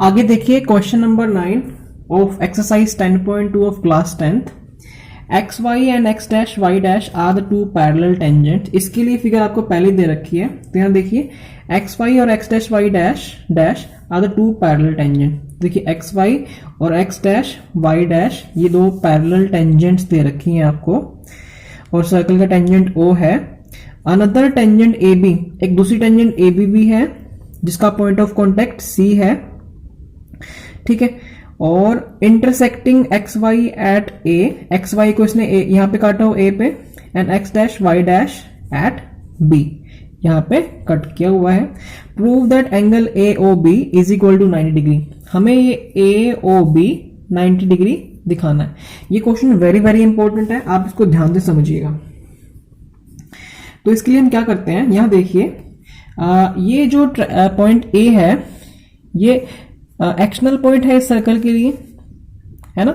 आगे देखिए question number 9 of exercise 10.2 of class 10th। X Y and X dash Y dash are the two parallel tangent. इसके लिए figure आपको पहले दे रखी है, तो यहाँ देखिए एक्स वाई और X dash Y dash dash are the two parallel tangent. देखिए एक्स वाई और एक्स डैश वाई डैश ये दो पैरेलल टेंजेंट्स दे रखी हैं आपको, और सर्कल का टेंजेंट ओ है। अनदर टेंजेंट ए बी, एक दूसरी टेंजेंट ए बी भी है जिसका पॉइंट ऑफ कॉन्टेक्ट सी है, ठीक है। और intersecting X Y at A, X Y को इसने यहां पे काटा हो ए पे, and X dash Y dash at B यहां पे कट किया हुआ है। Prove that angle A O B is equal to 90 degree. हमें ये ए ओ बी 90 डिग्री दिखाना है। ये क्वेश्चन वेरी वेरी इंपॉर्टेंट है, आप इसको ध्यान से समझिएगा। तो इसके लिए हम क्या करते हैं, यहां देखिए ये जो पॉइंट ए है ये एक्शनल पॉइंट है इस सर्कल के लिए, है ना।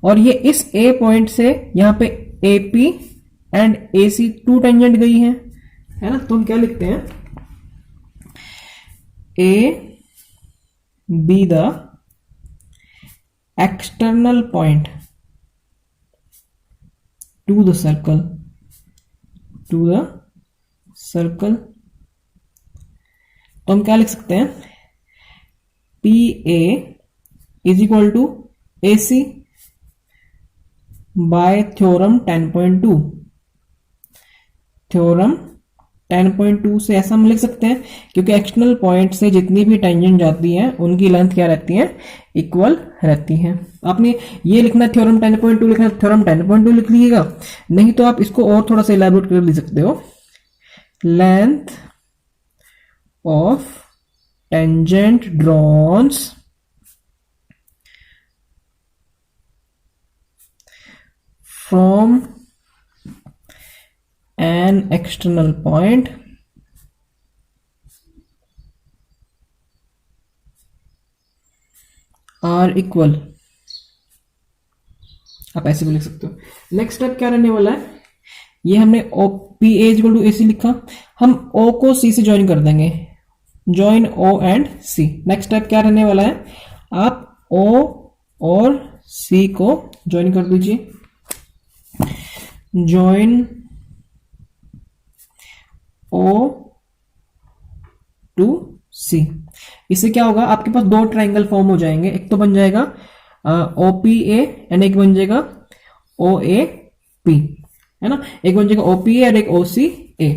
और ये इस ए पॉइंट से यहां पे A P and A C two tangent गई है ना। तो हम क्या लिखते हैं, A B the external point to the circle, तो हम क्या लिख सकते हैं, P A is equal to A C by theorem 10.2। Theorem 10.2 से ऐसा हम लिख सकते हैं क्योंकि एक्सटर्नल पॉइंट से जितनी भी टेंजेंट जाती हैं उनकी लेंथ क्या रहती है, इक्वल रहती है। आपने ये लिखना है थ्योरम 10.2 लिखना है, थ्योरम 10.2 लिख लीजिएगा, नहीं तो आप इसको और थोड़ा सा इलैबोरेट कर लिख सकते हो। Length of tangent drawn from an external point are equal, आप ऐसे भी लिख सकते हो। नेक्स्ट स्टेप क्या रहने वाला है, ये हमने O P A equal to A C लिखा, हम ओ को सी से ज्वाइन कर देंगे, join O and C. Next step क्या रहने वाला है, आप ओ और सी को ज्वाइन कर दीजिए, ज्वाइन ओ टू सी। इससे क्या होगा, आपके पास दो ट्राइंगल फॉर्म हो जाएंगे, एक तो बन जाएगा ओ पी ए एंड एक बन जाएगा ओ ए पी, है ना। एक बन जाएगा ओ पी ए और एक ओ सी ए।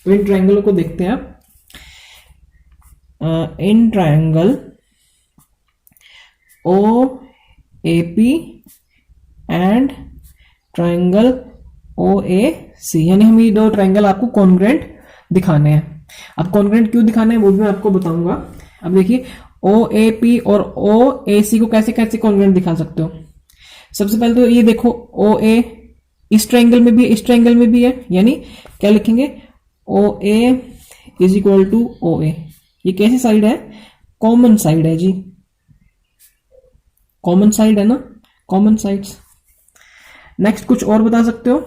तो इन ट्राइंगलों को देखते हैं आप। In triangle O A P and triangle O A C, यानी हम ये दो ट्रायंगल आपको कॉन्ग्रुएंट दिखाने हैं। अब कॉन्ग्रुएंट क्यों दिखाने हैं वो भी मैं आपको बताऊंगा। अब देखिए ओ ए पी और ओ ए सी को कैसे कैसे कॉन्ग्रुएंट दिखा सकते हो। सबसे पहले तो ये देखो ओ ए इस ट्रायंगल में भी है, इस ट्रायंगल में भी है, यानी क्या लिखेंगे, ओ ए इज इक्वल टू ओ ए। ये कैसी साइड है, कॉमन साइड है जी, कॉमन साइड है ना, कॉमन साइड्स। नेक्स्ट कुछ और बता सकते हो,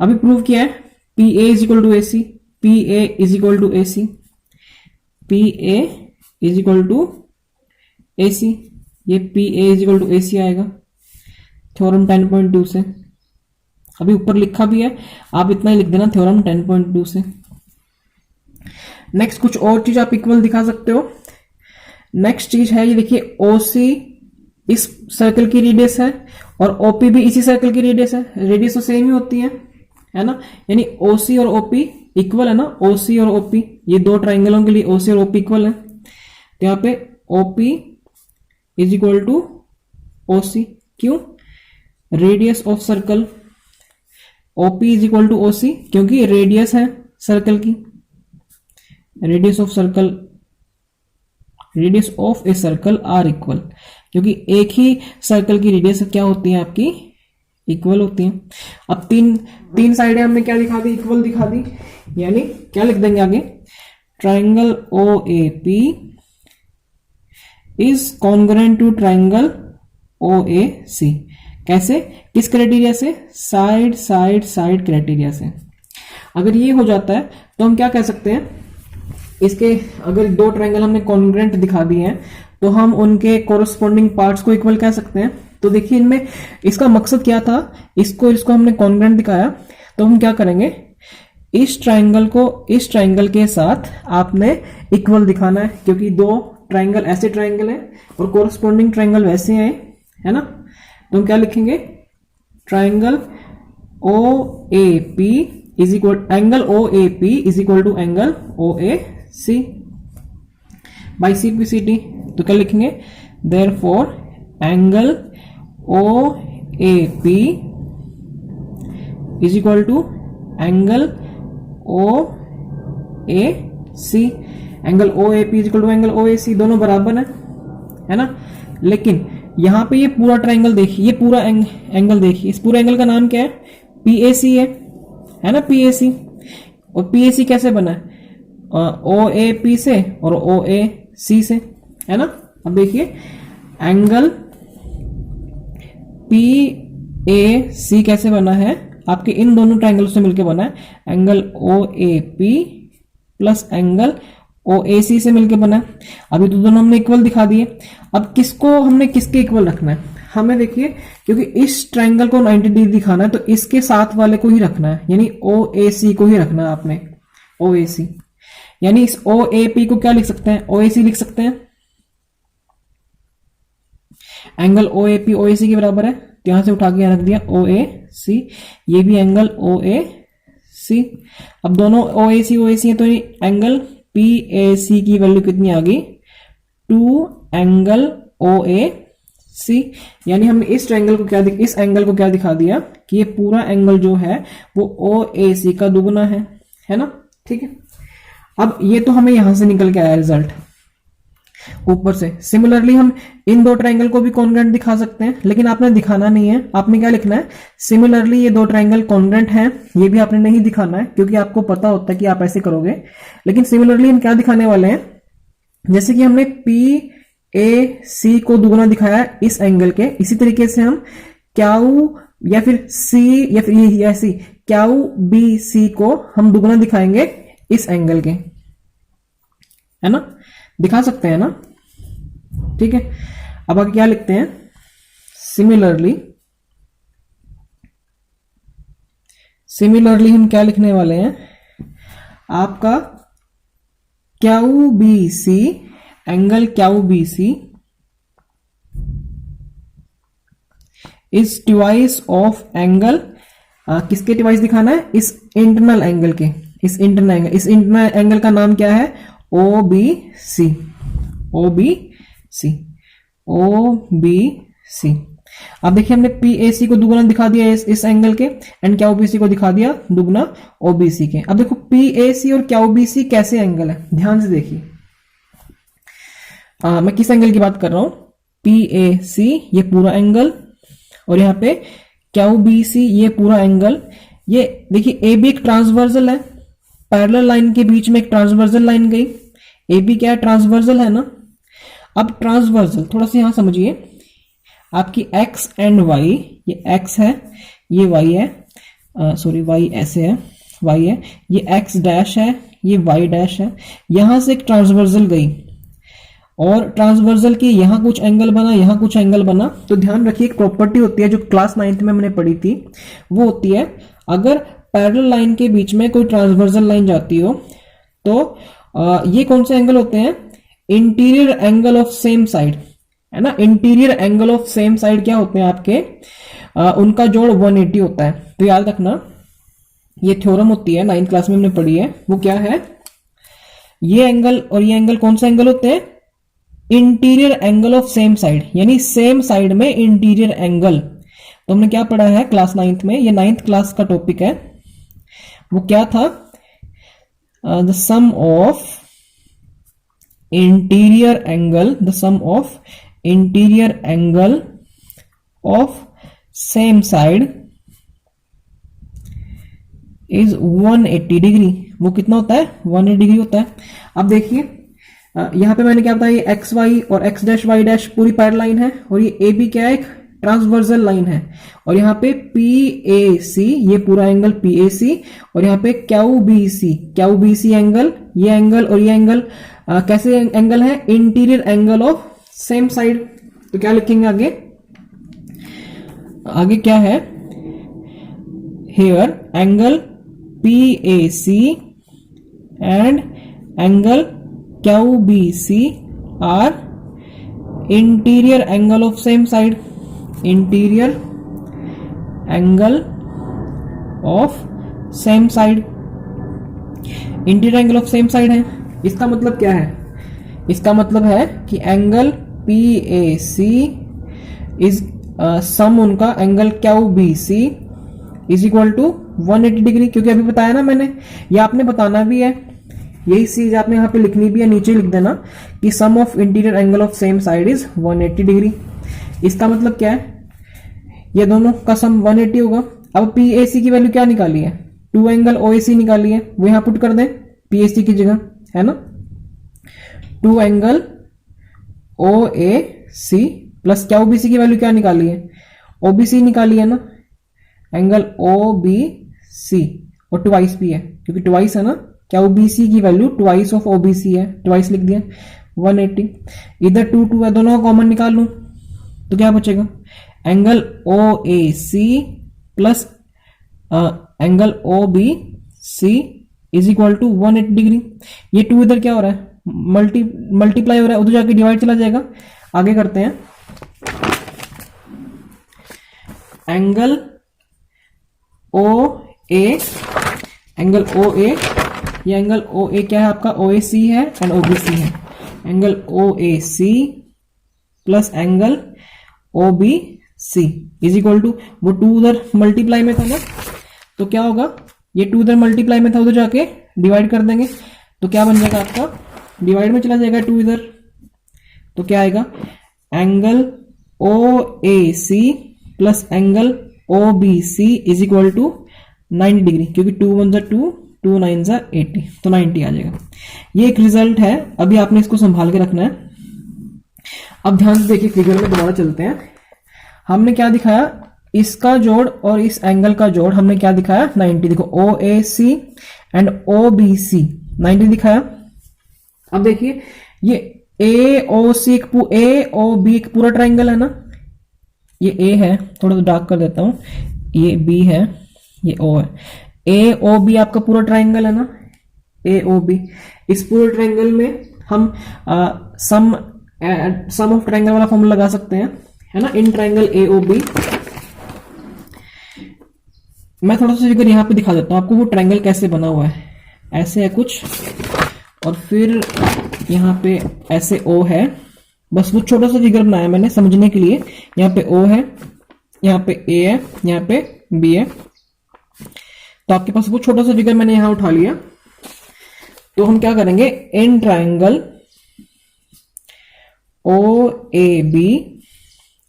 अभी प्रूव किया है P A is equal to A C, P A is equal to A C, P A is equal to A C, ये P A is equal to A C आएगा थ्योरम 10.2 से। अभी ऊपर लिखा भी है, आप इतना ही लिख देना थ्योरम 10.2 से। नेक्स्ट कुछ और चीज आप इक्वल दिखा सकते हो। नेक्स्ट चीज है ये देखिए ओ सी इस सर्कल की रेडियस है और ओपी भी इसी सर्कल की रेडियस है, रेडियस तो सेम ही होती है ना, यानी ओ सी और ओपी इक्वल है ना। ओ सी और ओपी ये दो ट्राइंगलों के लिए ओ सी और ओपी इक्वल है, तो यहाँ पे OP is equal to O C. क्यों, radius of circle OP is equal to O C, क्योंकि रेडियस है सर्कल की, radius of circle, radius of a circle are equal, क्योंकि एक ही सर्कल की रेडियस क्या होती है आपकी, इक्वल होती है। अब तीन साइडें हमने क्या दिखा दी, इक्वल दिखा दी, यानी क्या लिख देंगे आगे, triangle O A P is congruent to triangle O A C. कैसे, किस क्राइटेरिया से, साइड साइड साइड क्राइटेरिया से। अगर ये हो जाता है तो हम क्या कह सकते हैं, इसके अगर दो ट्रायंगल हमने कॉन्ग्रुएंट दिखा दिए हैं तो हम उनके कोरस्पॉन्डिंग पार्ट्स को इक्वल कह सकते हैं। तो देखिए इनमें इसका मकसद क्या था, इसको हमने कॉन्ग्रुएंट दिखाया, तो हम क्या करेंगे, इस ट्राइंगल को इस ट्राइंगल के साथ आपने इक्वल दिखाना है, क्योंकि दो ट्राइंगल ऐसे ट्राइंगल है और कोरस्पॉन्डिंग ट्राइंगल वैसे हैं, है ना। तो हम क्या लिखेंगे, triangle O A P is equal angle O A P is equal to angle O A C by C P C T. तो क्या लिखेंगे, therefore angle O A P is equal to angle O A C. Angle O A P is equal to angle O A C, दोनों बराबर है ना। लेकिन यहां पे ये पूरा ट्राइंगल देखिए, ये पूरा एंगल देखिए, इस पूरे एंगल का नाम क्या है, पी ए सी है ना, पी ए सी। और पी ए सी कैसे बना है, ओ ए पी से और ओ ए सी से, है ना। अब देखिए एंगल पी ए सी कैसे बना है, आपके इन दोनों ट्राइंगल से मिलकर बना है, angle O A P plus angle O A C से मिलकर बना है। अभी तो दोनों हमने इक्वल दिखा दिए। अब किसको हमने किसके इक्वल रखना है, हमें देखिए, क्योंकि इस ट्राइंगल को 90 डिग्री दिखाना है तो इसके साथ वाले को ही रखना है, यानी ओ ए सी को ही रखना है आपने, ओ ए सी। यानी इस ओ ए पी को क्या लिख सकते हैं, ओ ए सी लिख सकते हैं। Angle O A P O A सी के बराबर है, तो यहां से उठा के यहां रख दिया ओ ए सी, ये भी एंगल ओ ए सी। अब दोनों ओ ए सी है, तो एंगल पी ए सी की वैल्यू कितनी आ गई, 2 एंगल ओ ए सी। यानी हमने इस ट्रायंगल को इस एंगल को क्या दिखा दिया कि ये पूरा एंगल जो है वो ओ ए सी का दुगुना है ना। ठीक है, अब ये तो हमें यहां से निकल के आया रिजल्ट ऊपर से। सिमिलरली हम इन दो ट्रायंगल को भी कॉन्ग्रुएंट दिखा सकते हैं, लेकिन आपने दिखाना नहीं है। आपने क्या लिखना है, सिमिलरली ये दो ट्रायंगल कॉन्ग्रुएंट हैं, ये भी आपने नहीं दिखाना है, क्योंकि आपको पता होता है कि आप ऐसे करोगे। लेकिन सिमिलरली हम क्या दिखाने वाले हैं, जैसे कि हमने पी ए सी को दुगुना दिखाया इस एंगल के, इसी तरीके से हम क्यू या फिर सी या फिर ऐसी क्यू बी सी को हम दुगुना दिखाएंगे इस एंगल के, है ना, दिखा सकते हैं ना। ठीक है, अब आगे क्या लिखते हैं, सिमिलरली हम क्या लिखने वाले हैं, आपका Q B C, angle Q B C is twice of angle, किसके ट्वाइस दिखाना है, इस इंटरनल एंगल के, इस इंटरनल एंगल का नाम क्या है, O B C, O B C, O B C. अब देखिए हमने पी ए सी को दुगुना दिखा दिया इस एंगल के, एंड क्यू बी सी को दिखा दिया दुगुना ओ बी सी के। अब देखो पी ए सी और क्यू बी सी कैसे एंगल है, ध्यान से देखिए। मैं किस एंगल की बात कर रहा हूं, पी ए सी ये पूरा एंगल, और यहां पे क्यू बी सी ये पूरा एंगल। ये देखिए ए बी एक ट्रांसवर्सल है, पैरेलल लाइन के बीच में एक ट्रांसवर्सल लाइन गई, ए बी क्या है, ट्रांसवर्सल है ना। अब ट्रांसवर्सल थोड़ा सा यहां समझिए, आपकी एक्स एंड वाई, ये एक्स है ये वाई है, सॉरी वाई ऐसे है, वाई है, ये एक्स डैश है, ये वाई डैश है। यहां से एक ट्रांसवर्सल गई और ट्रांसवर्सल की यहां कुछ एंगल बना, यहां कुछ एंगल बना। तो ध्यान रखिए एक प्रॉपर्टी होती है जो क्लास 9th में हमने पढ़ी थी, वो होती है अगर पैरेलल लाइन के बीच में कोई ट्रांसवर्सल लाइन जाती हो तो ये कौन से एंगल होते हैं, interior angle of same side, है ना। Interior angle of same side क्या होते हैं आपके, उनका जोड़ 180 होता है। तो याद रखना ये थ्योरम होती है 9th क्लास में हमने पढ़ी है, वो क्या है, ये एंगल और ये एंगल कौन से एंगल होते हैं, interior angle of same side, यानी सेम साइड में इंटीरियर एंगल। तो हमने क्या पढ़ा है क्लास 9th में, ये 9th क्लास का टॉपिक है, वो क्या था, the sum of interior angle, the sum of interior angle of same side is 180 degree. वो कितना होता है, 180 डिग्री होता है। अब देखिए यहां पे मैंने क्या बताया, एक्स वाई और एक्स डैश वाई डैश पूरी पैरेलल लाइन है, और ये ए बी क्या है, एक ट्रांसवर्सल लाइन है। और यहाँ पे पी ए सी ये पूरा एंगल पी ए सी, और यहाँ पे क्यू बी सी एंगल, ये एंगल और ये एंगल कैसे एंगल है, interior angle of same side. तो क्या लिखेंगे आगे, आगे क्या है, here angle PAC and angle QBC are interior angle of same side, interior angle of same side, interior angle of same side है। इसका मतलब क्या है, इसका मतलब है कि एंगल PAC इज सम उनका angle QBC is equal to 180 degree, क्योंकि अभी बताया ना मैंने, ये आपने बताना भी है, यही चीज आपने यहाँ पे लिखनी भी है, नीचे लिख देना कि sum of interior angle of same side is 180 degree. इसका मतलब क्या है, ये दोनों का सम 180 होगा। अब PAC की वैल्यू क्या निकाली है, 2 एंगल OAC निकाली है, वो यहां पुट कर दें PAC की जगह, है ना। 2 एंगल OAC प्लस QBC की वैल्यू क्या निकाली है, OBC निकाली है ना, एंगल OBC और ट्वाइस भी है, क्योंकि ट्वाइस है ना, QBC की वैल्यू ट्वाइस ऑफ OBC है, ट्वाइस लिख दिया 180। इधर 2 2 है, दोनों का कॉमन निकाल लूं तो क्या बचेगा, angle OAC plus angle OBC is equal to 180 degree. ये 2 इधर क्या हो रहा है, मल्टीप्लाई हो रहा है, उधर जाके डिवाइड चला जाएगा। आगे करते हैं, एंगल OA, एंगल OA, ये एंगल OA क्या है आपका, OAC है एंड OBC है, angle OAC plus angle OBC is equal to, वो 2 उधर मल्टीप्लाई में था ना, तो क्या होगा, ये 2 उधर मल्टीप्लाई में था, उधर जाके डिवाइड कर देंगे, तो क्या बन जाएगा आपका, डिवाइड में चला जाएगा 2 इधर, तो क्या आएगा, angle OAC plus angle OBC is equal to 90 degree, क्योंकि 2 1 2 2 9 80, तो 90 आ जाएगा। ये एक रिजल्ट है, अभी आपने इसको संभाल के रखना है। अब ध्यान से देखिए, फिगर में दोबारा चलते हैं। हमने क्या दिखाया, इसका जोड़ और इस एंगल का जोड़ हमने क्या दिखाया, 90। देखो OAC एंड OBC 90 दिखाया। अब देखिए ये AOB एक पूरा ट्राइंगल है ना, ये A है, थोड़ा डार्क कर देता हूं, ये B है, ये O है। AOB आपका पूरा ट्राइंगल है ना, AOB। इस पूरे ट्राइंगल में हम सम ऑफ ट्राइंगल वाला फॉर्मूला लगा सकते हैं, है ना, इन ट्राइंगल AOB। मैं थोड़ा सा फिगर यहाँ पे दिखा देता हूँ आपको, वो ट्राइंगल कैसे बना हुआ है। ऐसे है कुछ, और फिर यहाँ पे ऐसे O है, बस वो छोटा सा फिगर बनाया मैंने समझने के लिए। यहाँ पे O है, यहाँ पे A है, यहाँ पे B है, तो आपके पास वो छोटा सा फिगर मैंने यहां उठा लिया। तो हम क्या करेंगे, इन ट्राइंगल OAB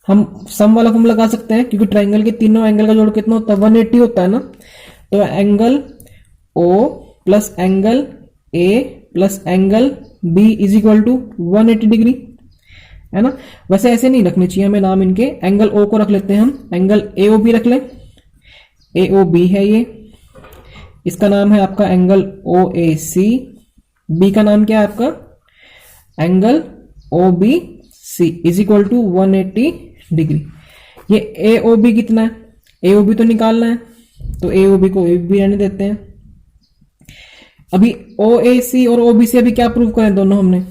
हम सम वाला फॉर्म लगा सकते हैं, क्योंकि ट्राइंगल के तीनों एंगल का जोड़ कितना होता है, 180 होता है ना। तो angle O plus angle A plus angle B is equal to 180 degree, है ना। वैसे ऐसे नहीं रखने चाहिए हमें नाम इनके, एंगल O को रख लेते हैं हम, एंगल AOB रख लें, AOB है ये, इसका नाम है आपका एंगल OAC, B का नाम क्या है आपका, angle OBC is equal to 180 degree. ये AOB कितना है, AOB तो निकालना है, तो AOB को भी रहने देते हैं। अभी OAC और OBC अभी क्या प्रूव करें, दोनों हमने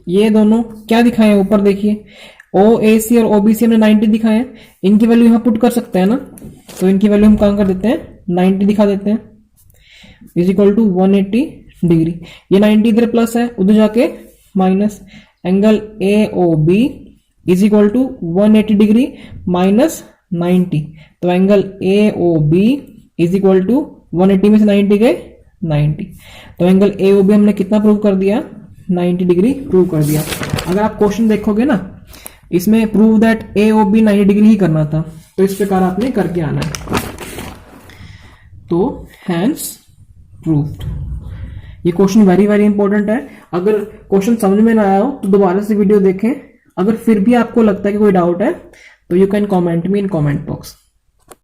ये दोनों क्या दिखाए हैं, ऊपर देखिए OAC और OBC हमने 90 दिखाए हैं, इनकी वैल्यू यहां पुट कर सकते हैं ना, तो इनकी वैल्यू हम कहां कर देते हैं, 90 दिखा देते हैं, इज इक्वल टू 180 डिग्री। ये 90 इधर प्लस है, उधर जाके minus, angle AOB is equal to 180 degree minus 90, तो angle AOB is equal to 180 में से 90 गए 90, तो एंगल AOB हमने कितना प्रूव कर दिया, 90 डिग्री प्रूव कर दिया। अगर आप क्वेश्चन देखोगे ना, इसमें प्रूव दैट AOB 90 डिग्री ही करना था, तो इस प्रकार आपने करके आना है, तो हैंस प्रूव्ड। ये क्वेश्चन वेरी वेरी इंपॉर्टेंट है। अगर क्वेश्चन समझ में ना आया हो तो दोबारा से वीडियो देखें। अगर फिर भी आपको लगता है कि कोई डाउट है तो you can comment me in comment box.